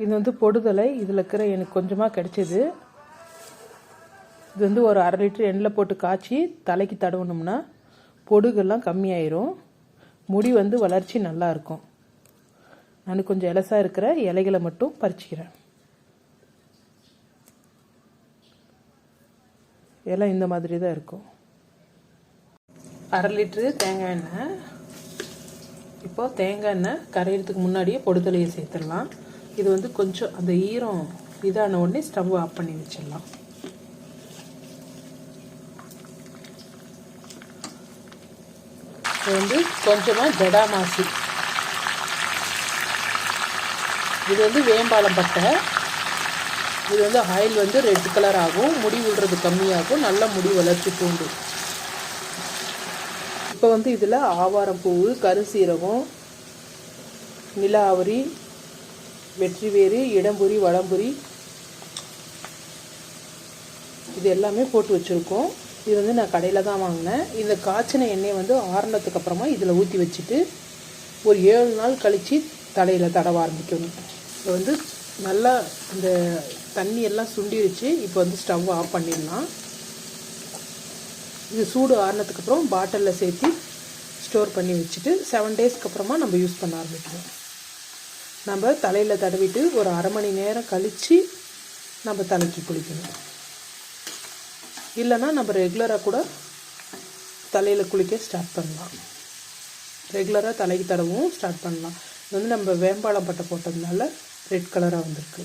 இது வந்து பொடுதலை. இதில் இருக்கிற எனக்கு கொஞ்சமாக கிடைச்சிது. இது வந்து ஒரு 1/2 லிட்டர் எண்ணெயில் போட்டு காய்ச்சி தலைக்கு தடவணும்னா பொடுகெல்லாம் கம்மியாயிரும். முடி வந்து வளர்ச்சி நல்லாயிருக்கும். நான் கொஞ்சம் இலசாக இருக்கிற இலைகளை மட்டும் பறிச்சிக்கிறேன். எல்லாம் இந்த மாதிரி தான் இருக்கும். 1/2 லிட்டரு தேங்காய் எண்ணெய். இப்போது தேங்காய் எண்ணெய் கரையிறதுக்கு முன்னாடியே பொடுதலையை சேர்த்துடலாம். இது வந்து கொஞ்சம் அந்த ஈரம் இதான உடனே ஸ்டவ் ஆஃப் பண்ணி வச்சிடலாம். இது வந்து கொஞ்சமாக ஜடாமாசி. இது வந்து வேம்பாலம் பட்டை. இது வந்து ஆயில் வந்து ரெட் கலர் ஆகும். முடி விடுறது கம்மியாகும். நல்ல முடி வளர்ச்சி தூண்டும். இப்போ வந்து இதில் ஆவாரம் பூ, கருசீரகம், நில ஆவரி, வெற்றிவேறு, இடம்புரி, வடம்புரி இது எல்லாமே போட்டு வச்சுருக்கோம். இது வந்து நான் கடையில் தான் வாங்கினேன். இந்த காய்ச்சின எண்ணெயை வந்து ஆறுனதுக்கு அப்புறமா இதில் ஊற்றி வச்சுட்டு ஒரு 7 நாள் கழித்து தலையில் தடவ ஆரம்பிக்கணும். இப்போ வந்து நல்லா இந்த தண்ணி எல்லாம் சுண்டிருச்சு. இப்போ வந்து ஸ்டவ் ஆஃப் பண்ணிடலாம். இது சூடு ஆறுனதுக்கப்புறம் பாட்டிலில் சேர்த்து ஸ்டோர் பண்ணி வச்சுட்டு 7 டேஸ்க்கு அப்புறமா நம்ம யூஸ் பண்ண ஆரம்பிக்கணும். நம்ம தலையில் தடவிட்டு ஒரு 1/2 மணி நேரம் கழித்து நம்ம தலைக்கு குளிக்கணும். இல்லைன்னா நம்ம ரெகுலராக கூட தலையில் குளிக்க ஸ்டார்ட் பண்ணலாம். ரெகுலராக தலைக்கு தடவும் ஸ்டார்ட் பண்ணலாம். இது வந்து நம்ம வேம்பாலம் பட்டை போட்டதுனால ரெட் கலராக வந்திருக்கு.